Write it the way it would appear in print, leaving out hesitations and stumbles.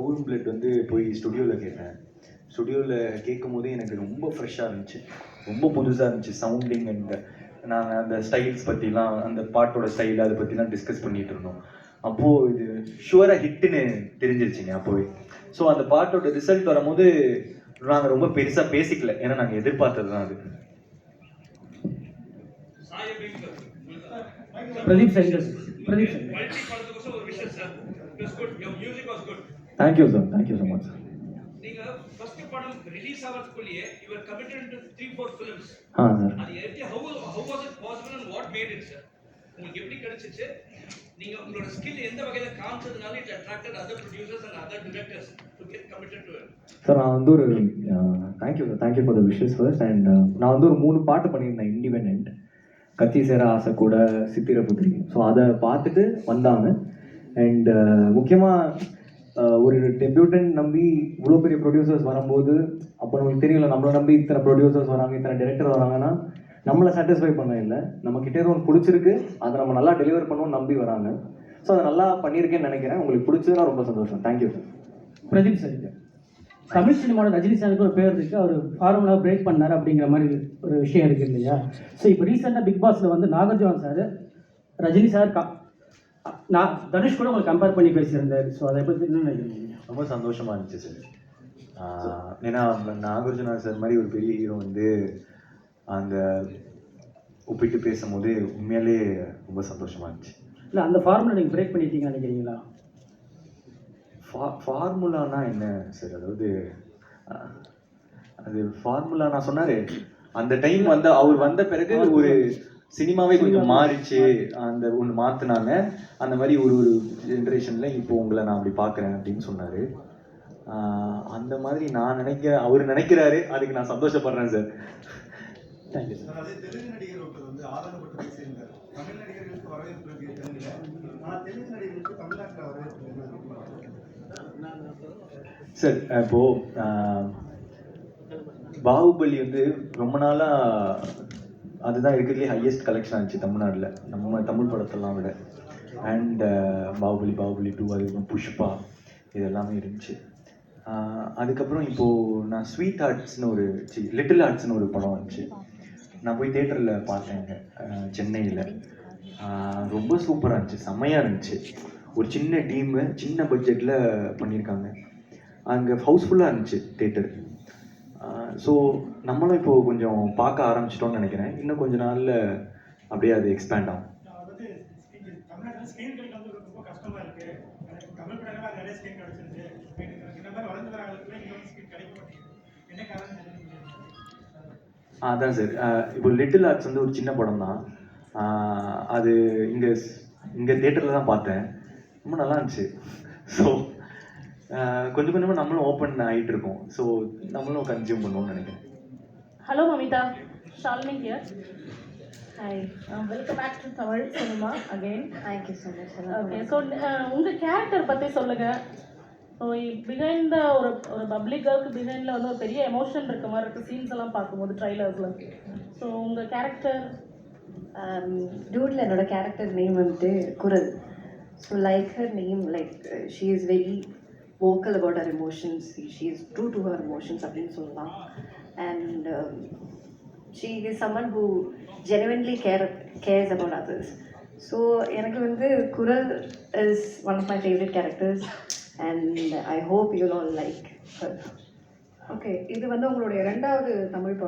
ஊரும் பிளட் வந்து போய் ஸ்டுடியோவில் கேட்டேன். ஸ்டுடியோவில் கேட்கும் போதே எனக்கு ரொம்ப ஃப்ரெஷ்ஷாக இருந்துச்சு, ரொம்ப புதுசாக இருந்துச்சு. சவுண்டிங் அண்ட் நாங்கள் அந்த ஸ்டைல்ஸ் பற்றிலாம், அந்த பாட்டோட ஸ்டைல் அதை பற்றிலாம் டிஸ்கஸ் பண்ணிகிட்டு இருந்தோம். அப்போது இது ஷுவராக ஹிட்டுன்னு தெரிஞ்சிருச்சிங்க அப்போவே. ஸோ அந்த பாட்டோட ரிசல்ட் வரும்போது நாங்கள் ரொம்ப பெருசாக பேசிக்கல, ஏன்னா நாங்கள் எதிர்பார்த்தது தான் அது. Pradeep Sengar. Thank you sir, thank you so much. நீங்க ஃபர்ஸ்ட் படம் ரிலீஸ் ஆவறதுக்குள்ளே you were committed to 3-4 films. Sir அது எப்படி how was it possible and what made it sir? உங்களுக்கு எப்படி கிடைச்சிச்சு? நீங்க உங்களோட ஸ்கில் எந்த வகையில காமிச்சதுனால it attracted other producers and other directors to get committed to it? Sir நான் வந்து ஒரு thank you sir, thank you for the wishes first. And நான் வந்து ஒரு 3 பாட்டு பண்ணியிருந்தேன் இண்டிபெண்ட். கத்தி சேர ஆசை கூட, சித்திரபுத்திரி. ஸோ அதை பார்த்துட்டு வந்தாங்க. அண்ட் முக்கியமாக ஒரு டெபியூட்டன் நம்பி இவ்வளோ பெரிய ப்ரொடியூசர்ஸ் வரும்போது, அப்போ நம்மளுக்கு தெரியல, நம்மளை நம்பி இத்தனை ப்ரொடியூசர்ஸ் வராங்க, இத்தனை டைரக்டர் வராங்கன்னா நம்மளை சாட்டிஸ்ஃபை பண்ண இல்லை, நம்மக்கிட்டே எதுவும் ஒன்று பிடிச்சிருக்கு, அதை நம்ம நல்லா டெலிவர் பண்ணுவோம்னு நம்பி வராங்க. ஸோ அதை நல்லா பண்ணியிருக்கேன்னு நினைக்கிறேன். உங்களுக்கு பிடிச்சதுன்னா ரொம்ப சந்தோஷம். Thank you sir. Pradeep sir, Tamil சினிமாவோட ரஜினி சாருக்கு ஒரு பேர் இருக்குது, அவர் ஃபார்முலா பிரேக் பண்ணார் அப்படிங்கிற மாதிரி ஒரு விஷயம் இருக்குது இல்லையா? ஸோ இப்போ ரீசெண்டாக பிக் பாஸில் வந்து நாகார்ஜுனா சார் ரஜினி சார் நான் தனுஷ் கூட உங்களை கம்பேர் பண்ணி பேசியிருந்தார். ஸோ அதை பற்றி என்ன நினைக்கிறீங்க? ரொம்ப சந்தோஷமாக இருந்துச்சு சார். ஏன்னா நாகார்ஜுனா சார் மாதிரி ஒரு பெரிய ஹீரோ வந்து அந்த ஒப்பிட்டு பேசும்போது உண்மையிலே ரொம்ப சந்தோஷமாக இருந்துச்சு. இல்லை, அந்த ஃபார்முலா நீங்கள் பிரேக் பண்ணிட்டீங்கன்னு நினைக்கிறீங்களா? ஃபார்முலானா என்ன சார்? அதாவது அது ஃபார்முலா நான் சொன்னார் அந்த டைம் வந்து அவர் வந்த பிறகு ஒரு சினிமாவே கொஞ்சம் மாறிச்சு, அந்த ஒன்று மாற்றினாங்க. அந்த மாதிரி ஒரு ஜென்ரேஷனில் இப்போ உங்களை நான் அப்படி பார்க்குறேன் அப்படின்னு சொன்னார். அந்த மாதிரி நான் அவர் நினைக்கிறாரு, அதுக்கு நான் சந்தோஷப்படுறேன் சார். Thank you sir. அதே தெலுங்கு நடிகர் ஒருத்தர் வந்து ஆதரப்பட்டு பேசியிருந்தார். தமிழ் நடிகர்களுக்கு வரவேற்பு இருக்கு தெலுங்குல, ஆனால் தெலுங்கு நடிகர்களுக்கு தமிழ்நாட்டில் வரவேற்பு சார். இப்போது பாகுபலி வந்து ரொம்ப நாளாக அதுதான் இருக்கிறதுலே ஹையஸ்ட் கலெக்ஷன் ஆச்சு தமிழ்நாட்டில், நம்ம தமிழ் படத்தெல்லாம் விட. அண்ட் பாகுபலி 2, அதுக்கப்புறம் புஷ்பா, இது எல்லாமே இருந்துச்சு. அதுக்கப்புறம் இப்போது நான் ஸ்வீட் ஆர்ட்ஸ்னு லிட்டில் ஆர்ட்ஸ்னு ஒரு படம் வந்துச்சு. நான் போய் தேட்டரில் பார்த்தேங்க சென்னையில். ரொம்ப சூப்பராக இருந்துச்சு, செம்மையாக இருந்துச்சு. ஒரு சின்ன டீமு, சின்ன பட்ஜெட்டில் பண்ணியிருக்காங்க. அங்கே ஹவுஸ்ஃபுல்லாக இருந்துச்சு தேட்டர். ஸோ நம்மளும் இப்போது கொஞ்சம் பார்க்க ஆரம்பிச்சிட்டோன்னு நினைக்கிறேன். இன்னும் கொஞ்சம் நாளில் அப்படியே அது எக்ஸ்பேண்ட் ஆகும். அதான் சார், இப்போ லிட்டில் ஆர்ட்ஸ் வந்து ஒரு சின்ன படம் தான். அது இங்கே தேட்டரில் தான் பார்த்தேன், ரொம்ப நல்லா இருந்துச்சு. ஸோ கொஞ்சம் கொஞ்சமாக நம்மளும் ஓப்பன் ஆகிட்டு இருக்கோம். ஸோ நம்மளும் கன்சியூம் பண்ணுவோம்னு நினைக்கிறேன். Hello Mamitha, Shalini here. Hi, welcome back to Tamil cinema again. Thank you so much. Okay, so உங்கள் கேரக்டர் பற்றி சொல்லுங்கள். ஸோ பிஹைண்ட் ஒரு பப்ளிக் கேர்ளுக்கு பிஹைண்டில் வந்து ஒரு பெரிய எமோஷன் இருக்க மாதிரி இருக்குது சீன்ஸ் எல்லாம் பார்க்கும்போது ட்ரைலர்ஸில். ஸோ உங்கள் கேரக்டர் டூடில் என்னோட கேரக்டர் நேம் வந்துட்டு குரல். So like her name, like she is very vocal about her emotions. She is true to her emotions அப்படின்னு சொல்லலாம். And she is someone who genuinely cares about others. So எனக்கு வந்து குரல் is one of my favorite characters and I hope you'll all like her. Okay, இது வந்து உங்களுடைய 2வது தமிழ் படம்.